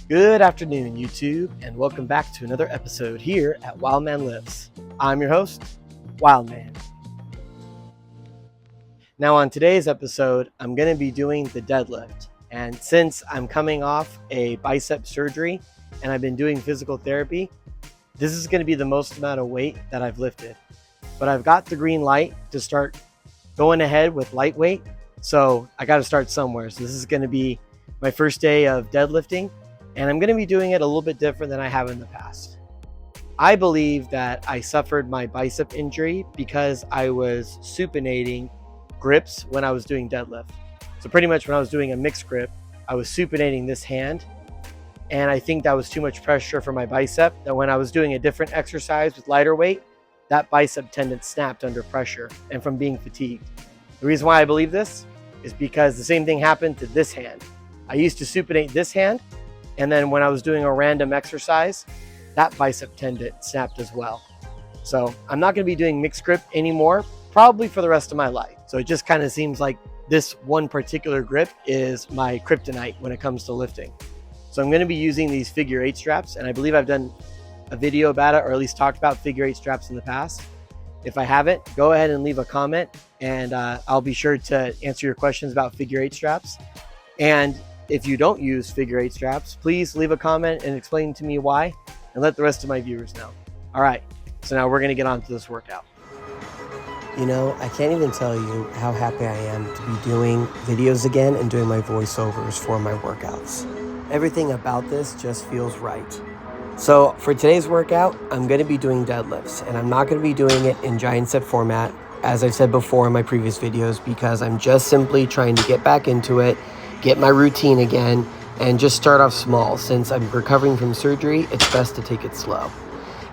Good afternoon, YouTube, and welcome back to another episode here at WILDMAN Lifts. I'm your host, WILDMAN. Now on today's episode, I'm going to be doing the deadlift. And since I'm coming off a bicep surgery and I've been doing physical therapy, this is going to be the most amount of weight that I've lifted. But I've got the green light to start going ahead with lightweight, so I got to start somewhere. So this is going to be my first day of deadlifting. And I'm going to be doing it a little bit different than I have in the past. I believe that I suffered my bicep injury because I was supinating grips when I was doing deadlift. So pretty much when I was doing a mixed grip, I was supinating this hand. And I think that was too much pressure for my bicep, that when I was doing a different exercise with lighter weight, that bicep tendon snapped under pressure and from being fatigued. The reason why I believe this is because the same thing happened to this hand. I used to supinate this hand, and then when I was doing a random exercise, that bicep tendon snapped as well. So I'm not going to be doing mixed grip anymore, probably for the rest of my life. So it just kind of seems like this one particular grip is my kryptonite when it comes to lifting. So I'm going to be using these figure 8 straps, and I believe I've done a video about it, or at least talked about figure 8 straps in the past. If I haven't, go ahead and leave a comment, and I'll be sure to answer your questions about figure 8 straps. And if you don't use figure 8 straps, please leave a comment and explain to me why, and let the rest of my viewers know. All right, so now we're going to get on to this workout. You know, I can't even tell you how happy I am to be doing videos again and doing my voiceovers for my workouts. Everything about this just feels right. So for today's workout, I'm going to be doing deadlifts, and I'm not going to be doing it in giant set format, as I've said before in my previous videos, because I'm just simply trying to get back into it, get my routine again, and just start off small. Since I'm recovering from surgery, it's best to take it slow.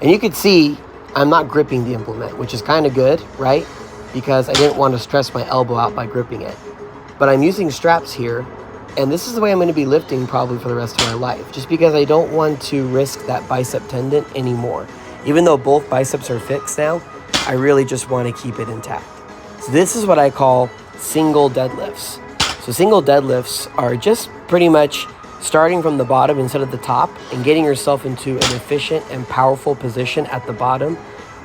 And you can see I'm not gripping the implement, which is kind of good, right? Because I didn't want to stress my elbow out by gripping it. But I'm using straps here, and this is the way I'm going to be lifting probably for the rest of my life, just because I don't want to risk that bicep tendon anymore. Even though both biceps are fixed now, I really just want to keep it intact. So this is what I call single deadlifts. So single deadlifts are just pretty much starting from the bottom instead of the top and getting yourself into an efficient and powerful position at the bottom,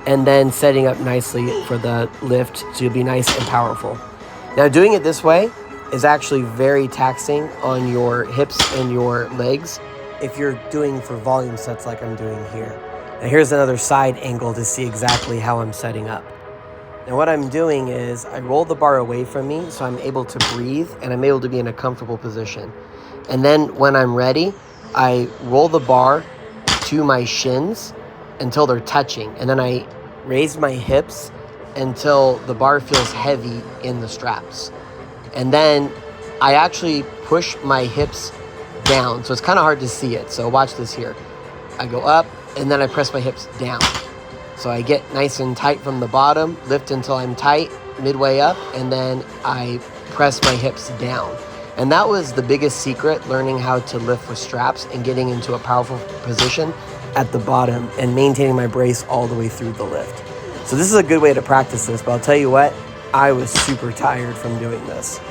and then setting up nicely for the lift to be nice and powerful. Now doing it this way is actually very taxing on your hips and your legs if you're doing for volume sets like I'm doing here. Now here's another side angle to see exactly how I'm setting up. And what I'm doing is I roll the bar away from me so I'm able to breathe and I'm able to be in a comfortable position. And then when I'm ready, I roll the bar to my shins until they're touching. And then I raise my hips until the bar feels heavy in the straps. And then I actually push my hips down. So it's kind of hard to see it. So watch this here. I go up and then I press my hips down. So I get nice and tight from the bottom, lift until I'm tight, midway up, and then I press my hips down. And that was the biggest secret, learning how to lift with straps and getting into a powerful position at the bottom and maintaining my brace all the way through the lift. So this is a good way to practice this, but I'll tell you what, I was super tired from doing this.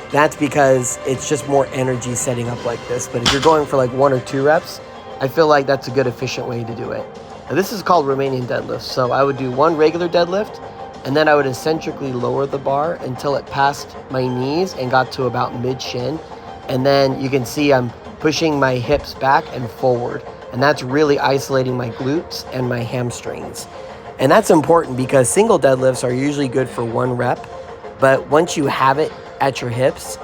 That's because it's just more energy setting up like this. But if you're going for like 1 or 2 reps, I feel like that's a good efficient way to do it. Now this is called Romanian deadlift. So I would do 1 regular deadlift, and then I would eccentrically lower the bar until it passed my knees and got to about mid-shin. And then you can see I'm pushing my hips back and forward. And that's really isolating my glutes and my hamstrings. And that's important because single deadlifts are usually good for 1 rep. But once you have it at your hips,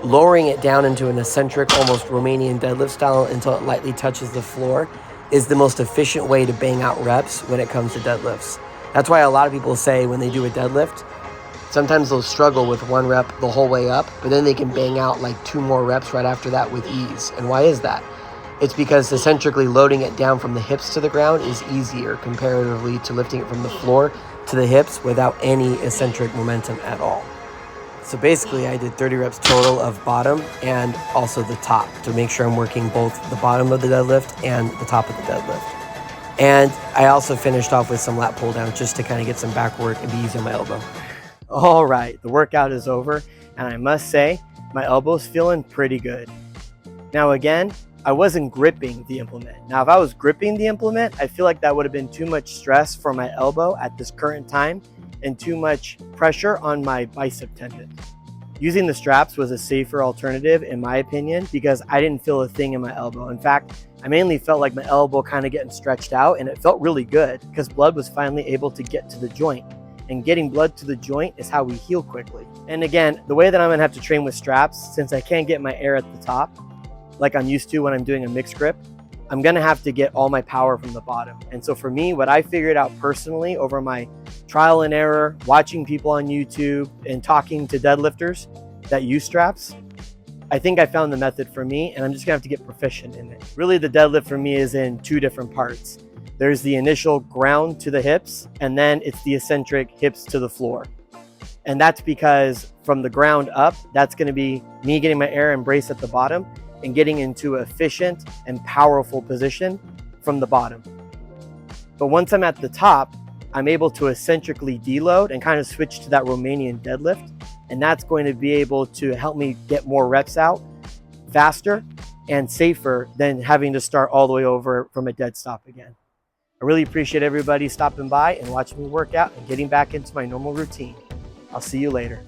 lowering it down into an eccentric, almost Romanian deadlift style until it lightly touches the floor is the most efficient way to bang out reps when it comes to deadlifts. That's why a lot of people say when they do a deadlift, sometimes they'll struggle with 1 rep the whole way up, but then they can bang out like 2 more reps right after that with ease. And why is that? It's because eccentrically loading it down from the hips to the ground is easier comparatively to lifting it from the floor to the hips without any eccentric momentum at all. So basically I did 30 reps total of bottom and also the top to make sure I'm working both the bottom of the deadlift and the top of the deadlift. And I also finished off with some lat pull down just to kind of get some back work and be easy on my elbow. All right, the workout is over, and I must say my elbow's feeling pretty good. Now again, I wasn't gripping the implement. Now, if I was gripping the implement, I feel like that would have been too much stress for my elbow at this current time and too much pressure on my bicep tendon. Using the straps was a safer alternative in my opinion because I didn't feel a thing in my elbow. In fact, I mainly felt like my elbow kind of getting stretched out, and it felt really good because blood was finally able to get to the joint. And getting blood to the joint is how we heal quickly. And again, the way that I'm gonna have to train with straps, since I can't get my air at the top, like I'm used to when I'm doing a mixed grip, I'm gonna have to get all my power from the bottom. And so for me, what I figured out personally over my trial and error, watching people on YouTube and talking to deadlifters that use straps, I think I found the method for me, and I'm just gonna have to get proficient in it. Really, the deadlift for me is in two different parts. There's the initial ground to the hips, and then it's the eccentric hips to the floor. And that's because from the ground up, that's gonna be me getting my air and brace at the bottom and getting into an efficient and powerful position from the bottom. But once I'm at the top, I'm able to eccentrically deload and kind of switch to that Romanian deadlift. And that's going to be able to help me get more reps out faster and safer than having to start all the way over from a dead stop again. I really appreciate everybody stopping by and watching me work out and getting back into my normal routine. I'll see you later.